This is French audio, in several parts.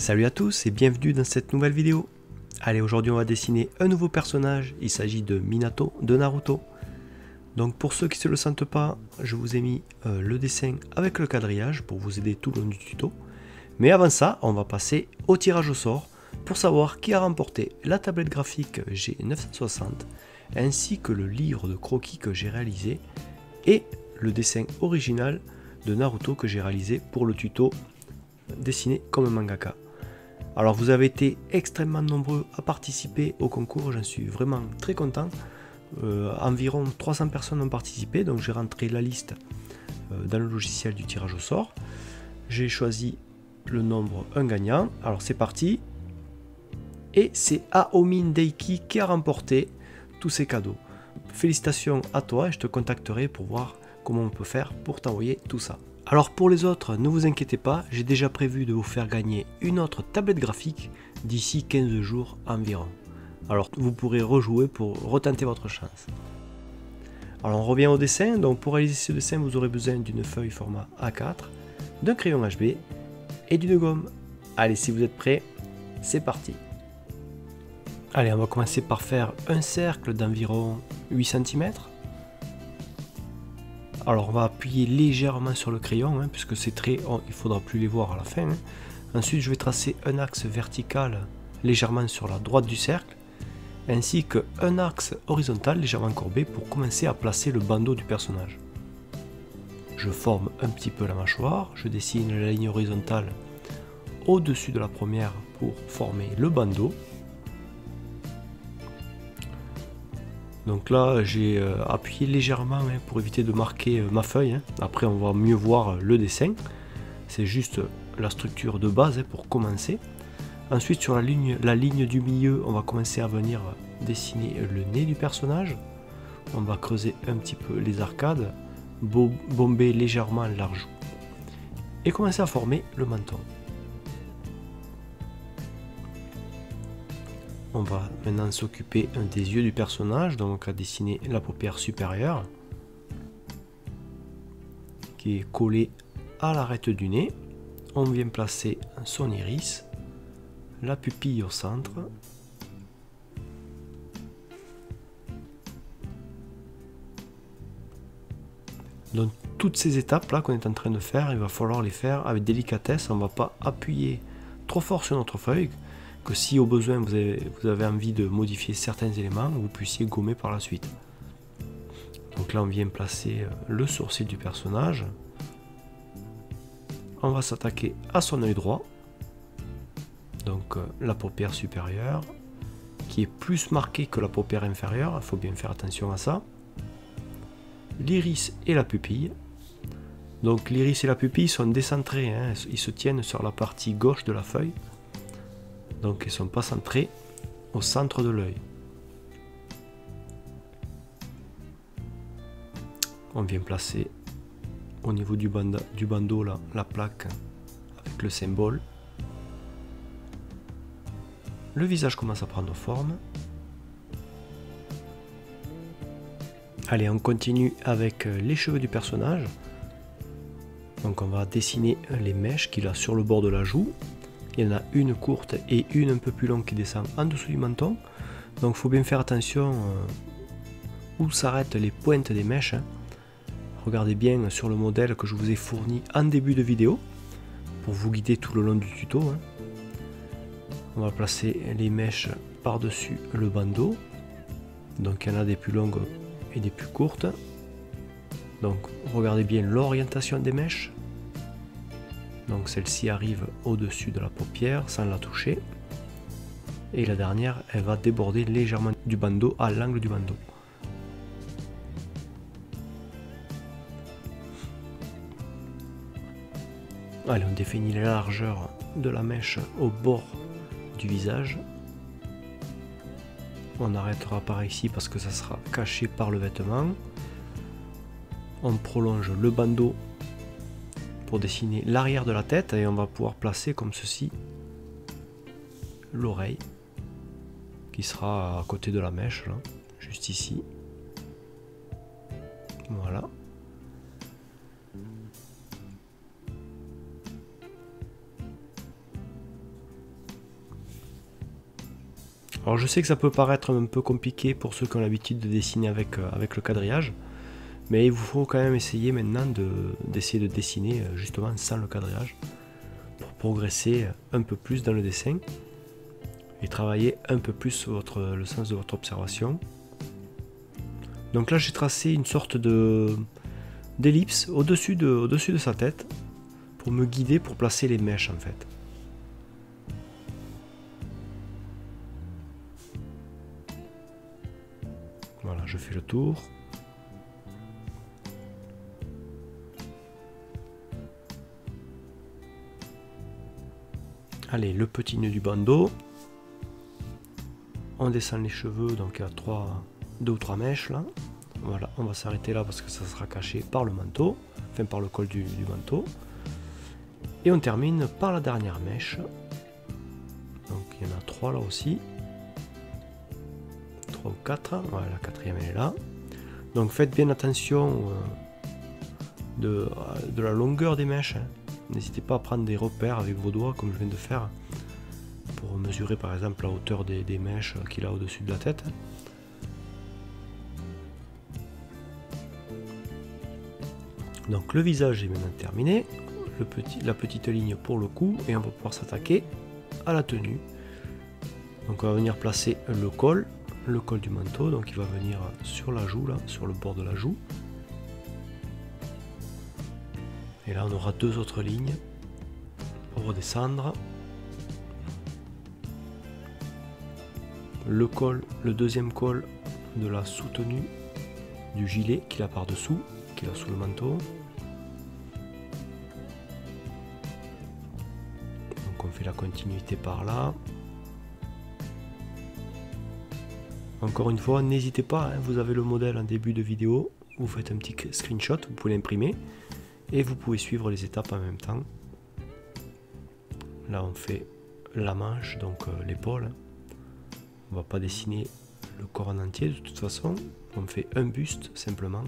Salut à tous et bienvenue dans cette nouvelle vidéo. Allez, aujourd'hui on va dessiner un nouveau personnage, il s'agit de Minato de Naruto. Donc pour ceux qui ne se le sentent pas, je vous ai mis le dessin avec le quadrillage pour vous aider tout le long du tuto. Mais avant ça, on va passer au tirage au sort pour savoir qui a remporté la tablette graphique G960 ainsi que le livre de croquis que j'ai réalisé et le dessin original de Naruto que j'ai réalisé pour le tuto dessiné comme un mangaka. Alors vous avez été extrêmement nombreux à participer au concours, j'en suis vraiment très content. Environ 300 personnes ont participé, donc j'ai rentré la liste dans le logiciel du tirage au sort. J'ai choisi le nombre 1 gagnant, alors c'est parti. Et c'est Aomin Deiki qui a remporté tous ces cadeaux. Félicitations à toi et je te contacterai pour voir comment on peut faire pour t'envoyer tout ça. Alors pour les autres, ne vous inquiétez pas, j'ai déjà prévu de vous faire gagner une autre tablette graphique d'ici 15 jours environ. Alors vous pourrez rejouer pour retenter votre chance. Alors on revient au dessin, donc pour réaliser ce dessin vous aurez besoin d'une feuille format A4, d'un crayon HB et d'une gomme. Allez, si vous êtes prêts, c'est parti. Allez, on va commencer par faire un cercle d'environ 8 cm. Alors on va appuyer légèrement sur le crayon, puisque ces traits, il ne faudra plus les voir à la fin. Ensuite je vais tracer un axe vertical légèrement sur la droite du cercle, ainsi qu'un axe horizontal légèrement courbé pour commencer à placer le bandeau du personnage. Je forme un petit peu la mâchoire, je dessine la ligne horizontale au-dessus de la première pour former le bandeau. Donc là j'ai appuyé légèrement pour éviter de marquer ma feuille. Après on va mieux voir le dessin. C'est juste la structure de base pour commencer. Ensuite sur la ligne du milieu, on va commencer à venir dessiner le nez du personnage. On va creuser un petit peu les arcades, bomber légèrement la joue et commencer à former le menton. On va maintenant s'occuper des yeux du personnage, donc à dessiner la paupière supérieure qui est collée à l'arête du nez. On vient placer son iris, la pupille au centre. Donc toutes ces étapes là qu'on est en train de faire, il va falloir les faire avec délicatesse. On ne va pas appuyer trop fort sur notre feuille, que si au besoin vous avez envie de modifier certains éléments, vous puissiez gommer par la suite. Donc là on vient placer le sourcil du personnage. On va s'attaquer à son œil droit, donc la paupière supérieure, qui est plus marquée que la paupière inférieure, il faut bien faire attention à ça. L'iris et la pupille. Donc l'iris et la pupille sont décentrés, ils se tiennent sur la partie gauche de la feuille. Donc ils ne sont pas centrés au centre de l'œil. On vient placer au niveau du bandeau là, la plaque avec le symbole. Le visage commence à prendre forme. Allez, on continue avec les cheveux du personnage. Donc on va dessiner les mèches qu'il a sur le bord de la joue. Il y en a une courte et une un peu plus longue qui descend en dessous du menton. Donc il faut bien faire attention où s'arrêtent les pointes des mèches. Regardez bien sur le modèle que je vous ai fourni en début de vidéo pour vous guider tout le long du tuto. On va placer les mèches par-dessus le bandeau. Donc il y en a des plus longues et des plus courtes. Donc regardez bien l'orientation des mèches. Donc celle-ci arrive au-dessus de la paupière sans la toucher. Et la dernière, elle va déborder légèrement du bandeau à l'angle du bandeau. Allez, on définit la largeur de la mèche au bord du visage. On arrêtera par ici parce que ça sera caché par le vêtement. On prolonge le bandeau pour dessiner l'arrière de la tête et on va pouvoir placer comme ceci l'oreille qui sera à côté de la mèche, là, juste ici. Voilà. Alors je sais que ça peut paraître un peu compliqué pour ceux qui ont l'habitude de dessiner avec le quadrillage, mais il vous faut quand même essayer maintenant d'essayer de dessiner justement sans le quadrillage pour progresser un peu plus dans le dessin et travailler un peu plus sur le sens de votre observation. Donc là j'ai tracé une sorte d'ellipse au-dessus de sa tête pour me guider pour placer les mèches en fait. Voilà, je fais le tour. Allez, le petit nœud du bandeau. On descend les cheveux, donc il y a 2 ou 3 mèches là. Voilà, on va s'arrêter là parce que ça sera caché par le manteau, enfin par le col du manteau. Et on termine par la dernière mèche. Donc il y en a 3 là aussi. 3 ou 4, voilà, la 4e elle est là. Donc faites bien attention de la longueur des mèches. N'hésitez pas à prendre des repères avec vos doigts comme je viens de faire pour mesurer par exemple la hauteur des mèches qu'il a au-dessus de la tête. Donc le visage est maintenant terminé, la petite ligne pour le cou, et on va pouvoir s'attaquer à la tenue. Donc on va venir placer le col du manteau, donc il va venir sur la joue, là, sur le bord de la joue. Et là on aura 2 autres lignes pour redescendre. Le col, le deuxième col de la sous-tenue du gilet qu'il a par-dessous, qu'il a sous le manteau. Donc on fait la continuité par là. Encore une fois, n'hésitez pas, hein, vous avez le modèle en début de vidéo, vous faites un petit screenshot, vous pouvez l'imprimer et vous pouvez suivre les étapes en même temps. Là on fait la manche, donc l'épaule. On va pas dessiner le corps en entier de toute façon, on fait un buste simplement.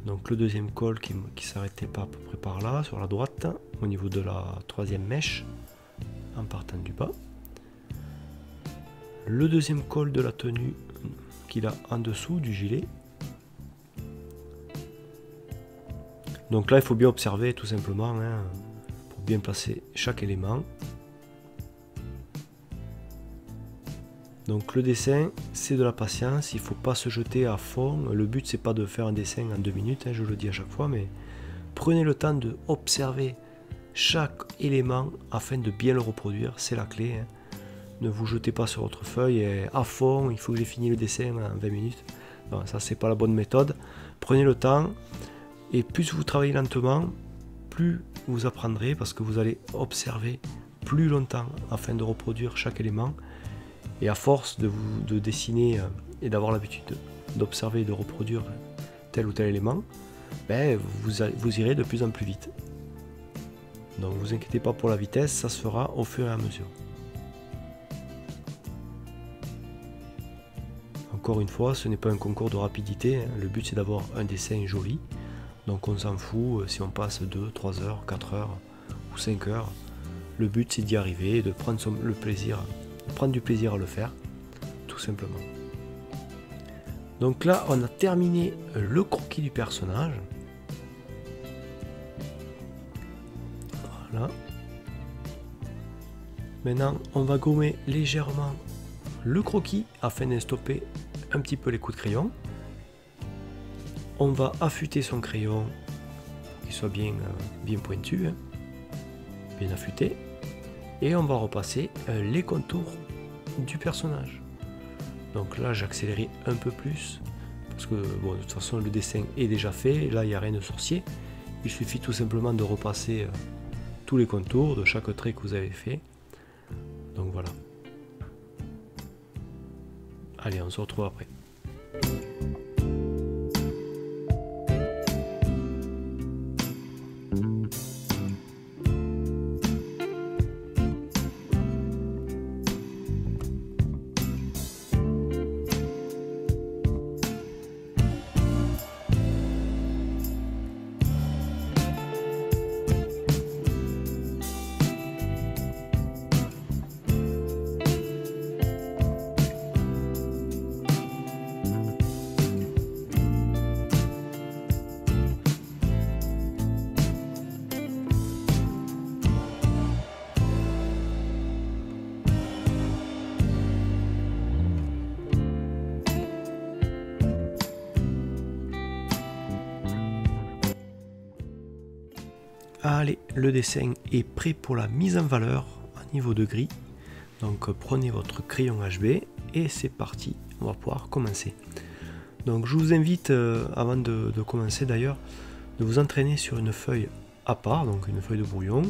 Donc le deuxième col qui s'arrêtait pas à peu près par là, sur la droite, au niveau de la 3e mèche, en partant du bas. Le deuxième col de la tenue qu'il a en dessous du gilet. Donc là il faut bien observer tout simplement, hein, pour bien placer chaque élément. Donc le dessin c'est de la patience, il ne faut pas se jeter à fond. Le but c'est pas de faire un dessin en 2 minutes, hein, je le dis à chaque fois, mais prenez le temps de observer chaque élément afin de bien le reproduire, c'est la clé. Hein. Ne vous jetez pas sur votre feuille et à fond, il faut que j'ai fini le dessin en 20 minutes. Non, ça c'est pas la bonne méthode. Prenez le temps et plus vous travaillez lentement, plus vous apprendrez parce que vous allez observer plus longtemps afin de reproduire chaque élément. Et à force de dessiner et d'avoir l'habitude d'observer et de reproduire tel ou tel élément, ben, vous irez de plus en plus vite. Donc vous inquiétez pas pour la vitesse, ça se fera au fur et à mesure. Encore une fois, ce n'est pas un concours de rapidité, hein. Le but c'est d'avoir un dessin joli. Donc on s'en fout si on passe 2, 3 heures, 4 heures ou 5 heures. Le but c'est d'y arriver et de prendre du plaisir à le faire, tout simplement. Donc là on a terminé le croquis du personnage. Voilà. Maintenant on va gommer légèrement le croquis afin d'estopper un petit peu les coups de crayon. On va affûter son crayon pour qu'il soit bien pointu, hein, bien affûté. Et on va repasser les contours du personnage. Donc là j'accélérais un peu plus parce que bon, de toute façon le dessin est déjà fait, là il n'y a rien de sorcier. Il suffit tout simplement de repasser tous les contours de chaque trait que vous avez fait. Donc voilà. Allez, on se retrouve après. Allez, le dessin est prêt pour la mise en valeur à niveau de gris. Donc prenez votre crayon HB et c'est parti, on va pouvoir commencer. Donc je vous invite, avant de commencer d'ailleurs, de vous entraîner sur une feuille à part, donc une feuille de brouillon,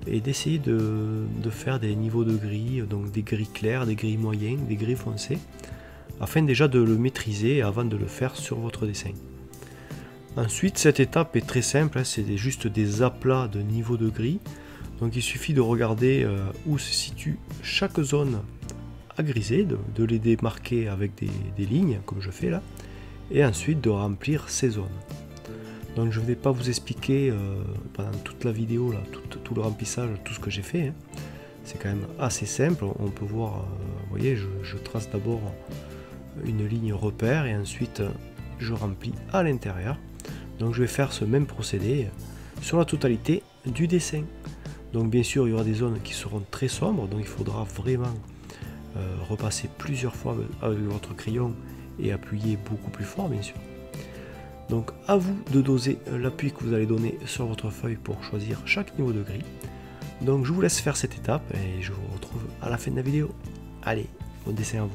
et d'essayer de faire des niveaux de gris, donc des gris clairs, des gris moyens, des gris foncés, afin déjà de le maîtriser avant de le faire sur votre dessin. Ensuite, cette étape est très simple, hein, c'est juste des aplats de niveau de gris. Donc il suffit de regarder où se situe chaque zone à griser, de les démarquer avec des lignes, comme je fais là, et ensuite de remplir ces zones. Donc je ne vais pas vous expliquer pendant toute la vidéo, là, tout le remplissage, tout ce que j'ai fait. Hein. C'est quand même assez simple, on peut voir, vous voyez, je trace d'abord une ligne repère et ensuite je remplis à l'intérieur. Donc je vais faire ce même procédé sur la totalité du dessin. Donc bien sûr il y aura des zones qui seront très sombres, donc il faudra vraiment repasser plusieurs fois avec votre crayon et appuyer beaucoup plus fort bien sûr. Donc à vous de doser l'appui que vous allez donner sur votre feuille pour choisir chaque niveau de gris. Donc je vous laisse faire cette étape et je vous retrouve à la fin de la vidéo. Allez, bon dessin à vous.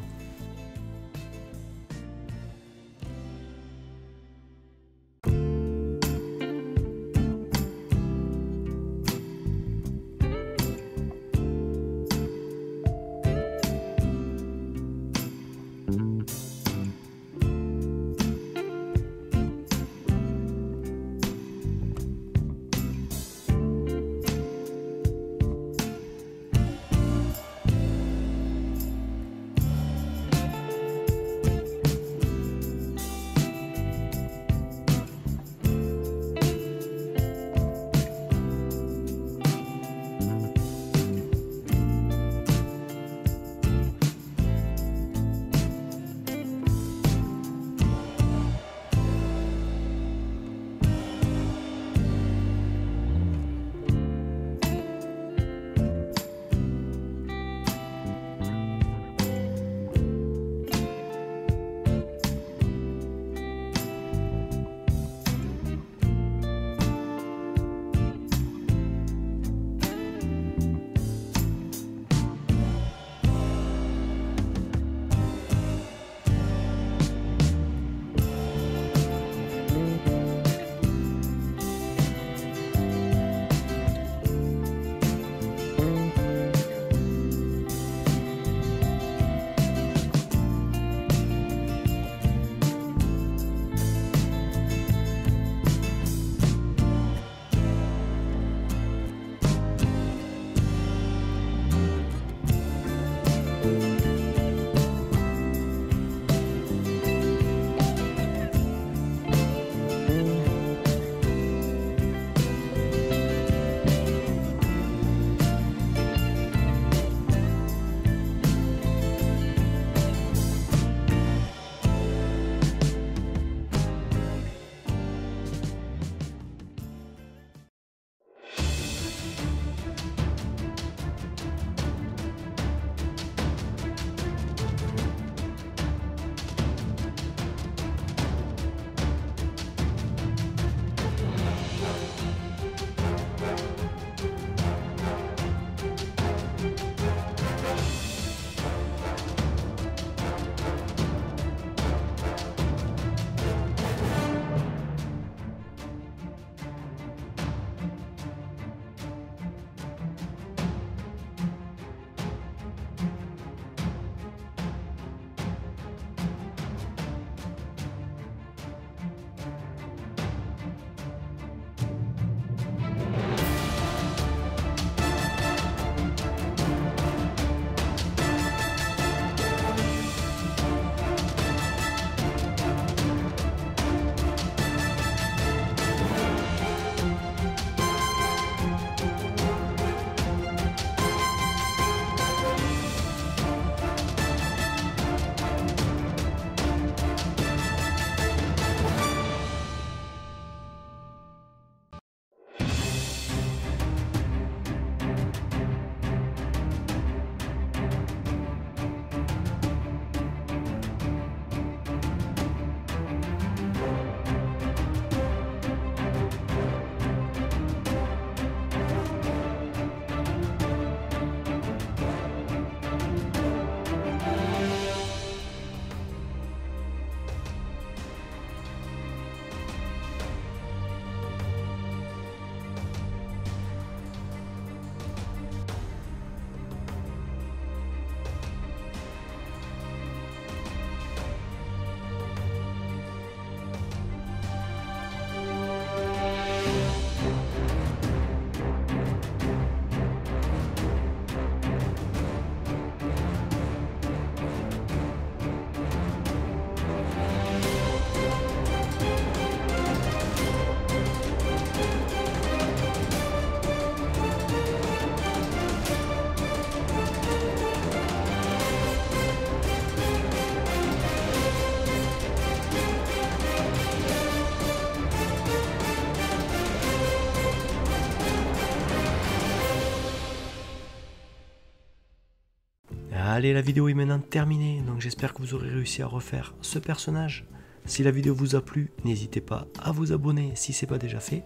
Allez, la vidéo est maintenant terminée, donc j'espère que vous aurez réussi à refaire ce personnage. Si la vidéo vous a plu, n'hésitez pas à vous abonner si ce n'est pas déjà fait.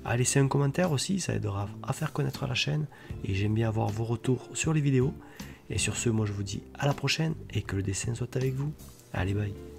À laisser un commentaire aussi, ça aidera à faire connaître la chaîne. Et j'aime bien avoir vos retours sur les vidéos. Et sur ce, moi je vous dis à la prochaine et que le dessin soit avec vous. Allez, bye.